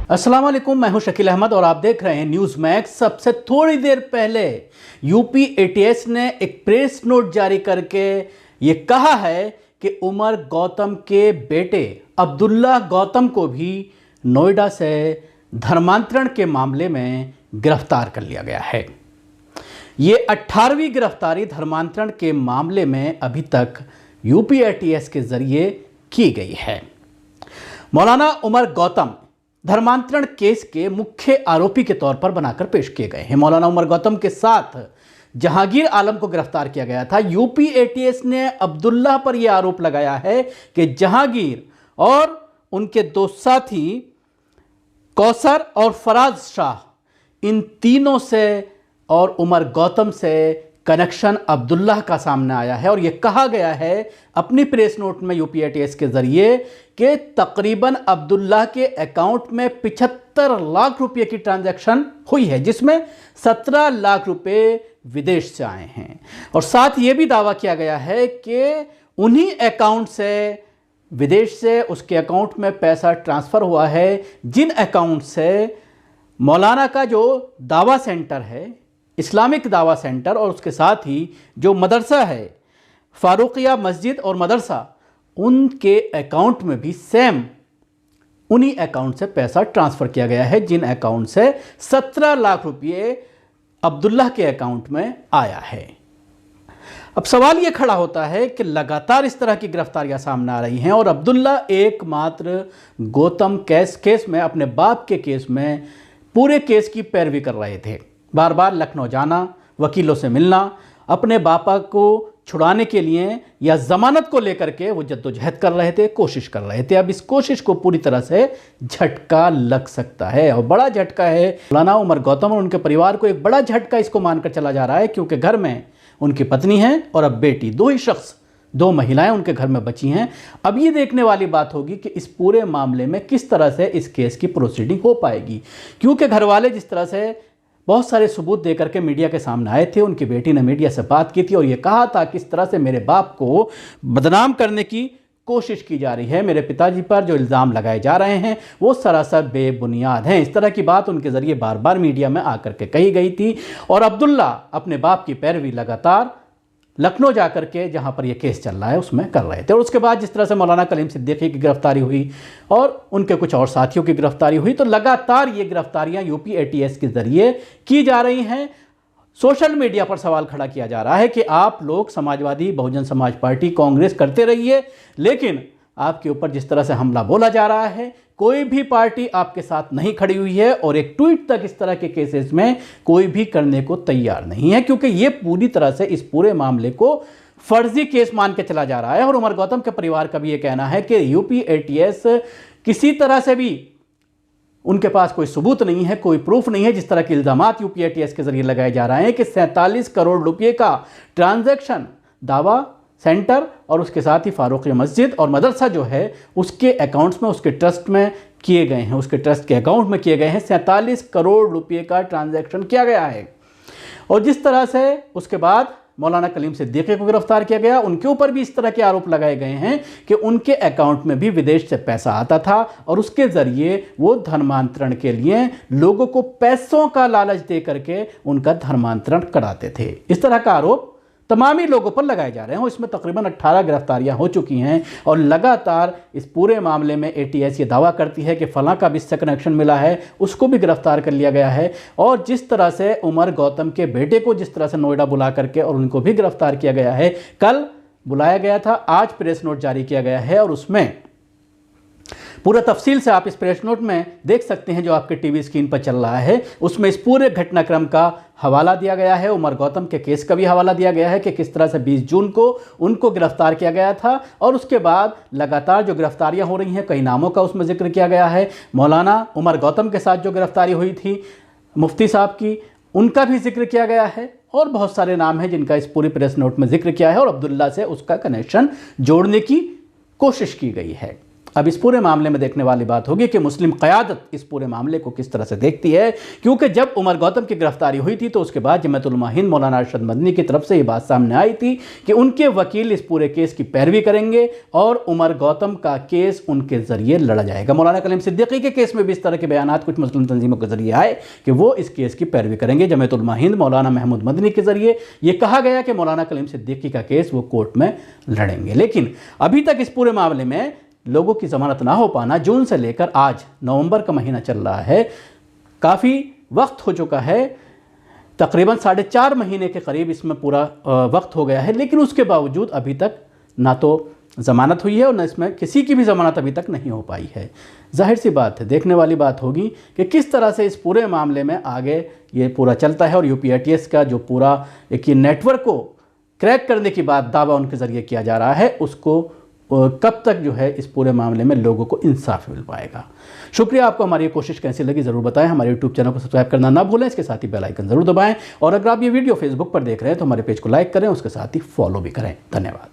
अस्सलाम वालेकुम, मैं हूं शकील अहमद और आप देख रहे हैं न्यूज़ मैक्स। सबसे थोड़ी देर पहले यूपी एटीएस ने एक प्रेस नोट जारी करके ये कहा है कि उमर गौतम के बेटे अब्दुल्ला गौतम को भी नोएडा से धर्मांतरण के मामले में गिरफ्तार कर लिया गया है। ये 18वीं गिरफ्तारी धर्मांतरण के मामले में अभी तक यूपी एटीएस के जरिए की गई है। मौलाना उमर गौतम धर्मांतरण केस के मुख्य आरोपी के तौर पर बनाकर पेश किए गए हैं। मौलाना उमर गौतम के साथ जहांगीर आलम को गिरफ्तार किया गया था। यूपी एटीएस ने अब्दुल्ला पर यह आरोप लगाया है कि जहांगीर और उनके दो साथी कौसर और फराज शाह, इन तीनों से और उमर गौतम से कनेक्शन अब्दुल्ला का सामने आया है। और यह कहा गया है अपनी प्रेस नोट में यूपी एटीएस के जरिए कि तकरीबन अब्दुल्ला के अकाउंट में 75 लाख रुपए की ट्रांजैक्शन हुई है, जिसमें 17 लाख रुपए विदेश से आए हैं। और साथ ये भी दावा किया गया है कि उन्हीं अकाउंट से विदेश से उसके अकाउंट में पैसा ट्रांसफ़र हुआ है, जिन अकाउंट से मौलाना का जो दावा सेंटर है, इस्लामिक दावा सेंटर, और उसके साथ ही जो मदरसा है फारूकिया मस्जिद और मदरसा, उनके अकाउंट में भी सेम उन्हीं अकाउंट से पैसा ट्रांसफ़र किया गया है, जिन अकाउंट से 17 लाख रुपये अब्दुल्ला के अकाउंट में आया है। अब सवाल ये खड़ा होता है कि लगातार इस तरह की गिरफ्तारियां सामने आ रही हैं और अब्दुल्ला एकमात्र गौतम केस में, अपने बाप के केस में पूरे केस की पैरवी कर रहे थे। बार बार लखनऊ जाना, वकीलों से मिलना, अपने बापा को छुड़ाने के लिए या ज़मानत को लेकर के वो जद्दोजहद कर रहे थे, कोशिश कर रहे थे। अब इस कोशिश को पूरी तरह से झटका लग सकता है और बड़ा झटका है। मौलाना उमर गौतम और उनके परिवार को एक बड़ा झटका इसको मानकर चला जा रहा है, क्योंकि घर में उनकी पत्नी है और अब बेटी, दो ही शख्स, दो महिलाएं उनके घर में बची हैं। अब ये देखने वाली बात होगी कि इस पूरे मामले में किस तरह से इस केस की प्रोसीडिंग हो पाएगी, क्योंकि घर वाले जिस तरह से बहुत सारे सबूत दे करके मीडिया के सामने आए थे, उनकी बेटी ने मीडिया से बात की थी और ये कहा था कि इस तरह से मेरे बाप को बदनाम करने की कोशिश की जा रही है, मेरे पिताजी पर जो इल्ज़ाम लगाए जा रहे हैं वो सरासर बेबुनियाद हैं। इस तरह की बात उनके ज़रिए बार बार मीडिया में आकर के कही गई थी। और अब्दुल्ला अपने बाप की पैरवी लगातार लखनऊ जाकर के, जहां पर यह केस चल रहा है, उसमें कर रहे थे। और उसके बाद जिस तरह से मौलाना कलीम सिद्दीकी की गिरफ्तारी हुई और उनके कुछ और साथियों की गिरफ्तारी हुई, तो लगातार ये गिरफ्तारियां यूपी एटीएस के जरिए की जा रही हैं। सोशल मीडिया पर सवाल खड़ा किया जा रहा है कि आप लोग समाजवादी, बहुजन समाज पार्टी, कांग्रेस करते रहिए, लेकिन आपके ऊपर जिस तरह से हमला बोला जा रहा है, कोई भी पार्टी आपके साथ नहीं खड़ी हुई है और एक ट्वीट तक इस तरह के केसेस में कोई भी करने को तैयार नहीं है, क्योंकि ये पूरी तरह से इस पूरे मामले को फर्जी केस मान के चला जा रहा है। और उमर गौतम के परिवार का भी ये कहना है कि यूपी एटीएस किसी तरह से भी, उनके पास कोई सबूत नहीं है, कोई प्रूफ नहीं है। जिस तरह के इल्जामात यूपी एटीएस के जरिए लगाए जा रहे हैं कि 47 करोड़ रुपये का ट्रांजैक्शन दावा सेंटर और उसके साथ ही फारूकिया मस्जिद और मदरसा जो है उसके अकाउंट्स में, उसके ट्रस्ट में किए गए हैं, उसके ट्रस्ट के अकाउंट में किए गए हैं। 47 करोड़ रुपये का ट्रांजैक्शन किया गया है। और जिस तरह से उसके बाद मौलाना कलीम सिद्दीकी को गिरफ्तार किया गया, उनके ऊपर भी इस तरह के आरोप लगाए गए हैं कि उनके अकाउंट में भी विदेश से पैसा आता था और उसके ज़रिए वो धर्मांतरण के लिए लोगों को पैसों का लालच दे करके उनका धर्मांतरण कराते थे। इस तरह का आरोप तमामी लोगों पर लगाए जा रहे हैं। इसमें तकरीबन 18 गिरफ्तारियां हो चुकी हैं और लगातार इस पूरे मामले में एटीएस ये दावा करती है कि फलां का भी इससे कनेक्शन मिला है, उसको भी गिरफ्तार कर लिया गया है। और जिस तरह से उमर गौतम के बेटे को जिस तरह से नोएडा बुला करके और उनको भी गिरफ्तार किया गया है, कल बुलाया गया था, आज प्रेस नोट जारी किया गया है और उसमें पूरा तफसील से आप इस प्रेस नोट में देख सकते हैं जो आपके टीवी स्क्रीन पर चल रहा है। उसमें इस पूरे घटनाक्रम का हवाला दिया गया है, उमर गौतम के केस का भी हवाला दिया गया है कि किस तरह से 20 जून को उनको गिरफ्तार किया गया था और उसके बाद लगातार जो गिरफ्तारियां हो रही हैं, कई नामों का उसमें जिक्र किया गया है। मौलाना उमर गौतम के साथ जो गिरफ्तारी हुई थी मुफ्ती साहब की, उनका भी जिक्र किया गया है और बहुत सारे नाम हैं जिनका इस पूरी प्रेस नोट में जिक्र किया है और अब्दुल्ला से उसका कनेक्शन जोड़ने की कोशिश की गई है। अब इस पूरे मामले में देखने वाली बात होगी कि मुस्लिम क़यादत इस पूरे मामले को किस तरह से देखती है, क्योंकि जब उमर गौतम की गिरफ्तारी हुई थी तो उसके बाद जमात उलमा हिंद मौलाना अरशद मदनी की तरफ से ये बात सामने आई थी कि उनके वकील इस पूरे केस की पैरवी करेंगे और उमर गौतम का केस उनके ज़रिए लड़ा जाएगा। मौलाना कलीम सिद्दीकी के केस में भी इस तरह के बयान कुछ मुस्लिम तंजीमों के जरिए आए कि वो इस केस की पैरवी करेंगे। जमात उलमा हिंद मौलाना महमूद मदनी के जरिए ये कहा गया कि मौलाना कलीम सिद्दीकी का केस वो कोर्ट में लड़ेंगे। लेकिन अभी तक इस पूरे मामले में लोगों की जमानत ना हो पाना, जून से लेकर आज नवंबर का महीना चल रहा है, काफ़ी वक्त हो चुका है, तकरीबन 4.5 महीने के करीब इसमें पूरा वक्त हो गया है, लेकिन उसके बावजूद अभी तक ना तो ज़मानत हुई है और न इसमें किसी की भी ज़मानत अभी तक नहीं हो पाई है। जाहिर सी बात है, देखने वाली बात होगी कि किस तरह से इस पूरे मामले में आगे ये पूरा चलता है और यूपी एटीएस का जो पूरा एक नेटवर्क को क्रैक करने की बात दावा उनके ज़रिए किया जा रहा है, उसको कब तक जो है इस पूरे मामले में लोगों को इंसाफ मिल पाएगा। शुक्रिया। आपको हमारी ये कोशिश कैसी लगी ज़रूर बताएं। हमारे यूट्यूब चैनल को सब्सक्राइब करना ना भूलें, इसके साथ ही बेल आइकन ज़रूर दबाएं और अगर आप ये वीडियो फेसबुक पर देख रहे हैं तो हमारे पेज को लाइक करें, उसके साथ ही फॉलो भी करें। धन्यवाद।